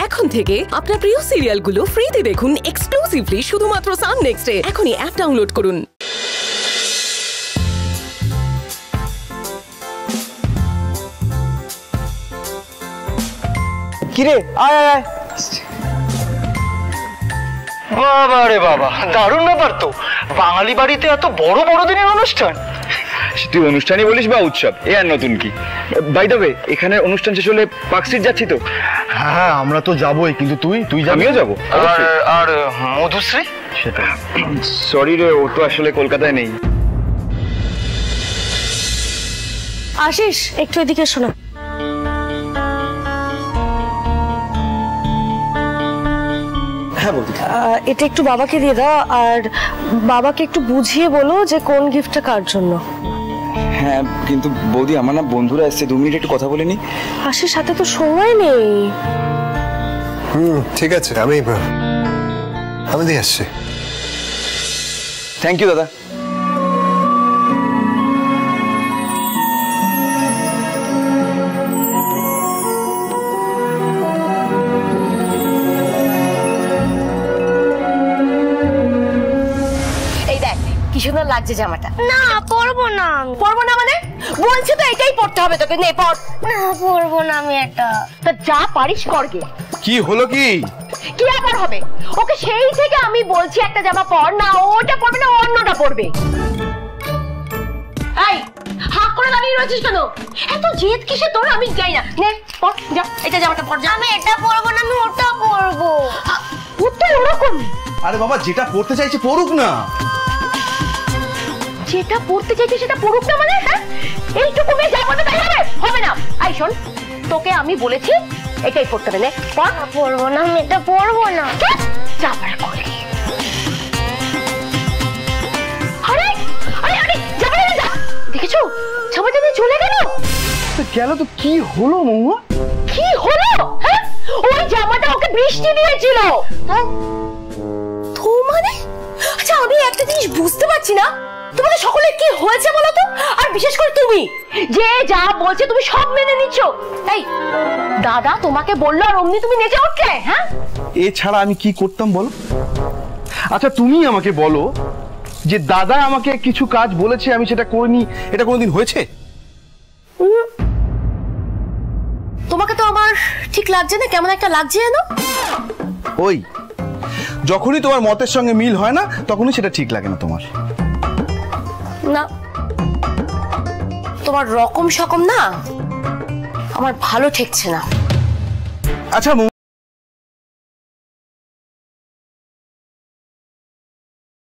এখন থেকে আপনার প্রিয় সিরিয়ালগুলো ফ্রিতে দেখুন এক্সক্লুসিভলি শুধুমাত্র সান নেক্সটে। এখনই অ্যাপ ডাউনলোড করুন। কিরে আয় আয় আয়। বাবা রে বাবা, দারুণ ব্যাপার তো। বাঙালি বাড়িতে এত বড় বড়দিনের অনুষ্ঠান। তুই অনুষ্ঠানই বলিস বা উৎসব, এ আর নতুন কি? বাই দ্য ওয়ে, এখানে অনুষ্ঠান শেষ হলে পার্কস্ট্রিট যাচ্ছি তো। হ্যাঁ আমরা তো যাবোই, কিন্তু তুই আমিও যাবো। আর মধুশ্রী? সেটা সরি রে, ও তো আসলে কলকাতায় নেই। আশিস একটু এদিকে শোনা। হ্যাঁ বলছি। এটা একটু বাবাকে দিয়ে দাও, আর বাবাকে একটু বুঝিয়ে বলো যে কোন গিফটটা কার জন্য। হ্যাঁ কিন্তু বৌদি, আমার না বন্ধুরা এসছে, 2 মিনিট একটু কথা বলে নি। আশিস সাথে তো সময় নেই। ঠিক আছে, আমি দিয়ে আসছি। থ্যাংক ইউ দাদা। কি সুন্দর লাগছে জামাটা। না পরবো না। পরবো না মানে? বলছি তো এটাই পরতে হবে তোকে। নে পর। না পরবো না আমি এটা। তা যা পারিস করগে। কি হলো কি? কি আবার হবে? ওকে সেই থেকে আমি বলছি একটা জামা পর, না ওটা পরবে না অন্যটা পরবে। এই হাত করে দাঁড়িয়ে রয়েছিস কেন? এত জেদ কিসে তোর আমি যাই না। নে পর, যা এটা জামাটা পর। আমি এটা পরবো না, আমি ওটা পরবো। উত্তর ওরকম। আরে বাবা, যেটা পড়তে চাইছে পড়ুক না। যেটা পড়তে চাইছে সেটা পড়ুক না মানে? হ্যাঁ, এইটুকু মেয়ে যা বলবে তাই হবে? হবে না। আই শোন, তোকে আমি বলেছি এটাই পড়তে হবে। পড়। পড়বো না, আমি এটা পড়বো না। যা পারা করলি। আরে আরে আরে যাবে না, যা। দেখেছো জামাটা নিয়ে চলে গেল। গেল তো কি হলো মহুয়া? কি হলো? হ্যাঁ, ওই জামাটা ওকে বৃষ্টি দিয়েছিল। হ্যাঁ তো মানে? আচ্ছা আমি একটা জিনিস বুঝতে পারছি না, তোমাদের সকলের কি হয়েছে বলো তো? আর বিশেষ করে তুমি যে যা বলছে তুমি সব মেনে নিচ্ছ। এই দাদা তোমাকে বললো আর অমনি তুমি নেচে উঠলে? হ্যাঁ, এছাড়া আমি কি করতাম বলো? আচ্ছা তুমি আমাকে বলো যে দাদা আমাকে কিছু কাজ বলেছে আমি সেটা করিনি, এটা কোনোদিন হয়েছে? তোমাকে তো আমার ঠিক লাগছে না, কেমন একটা লাগছে জানো? ওই যখনই তোমার মতের সঙ্গে মিল হয় না তখনই সেটা ঠিক লাগে না তোমার। না তোমার রকম সকম না আমার ভালো ঠেকছে না। আচ্ছা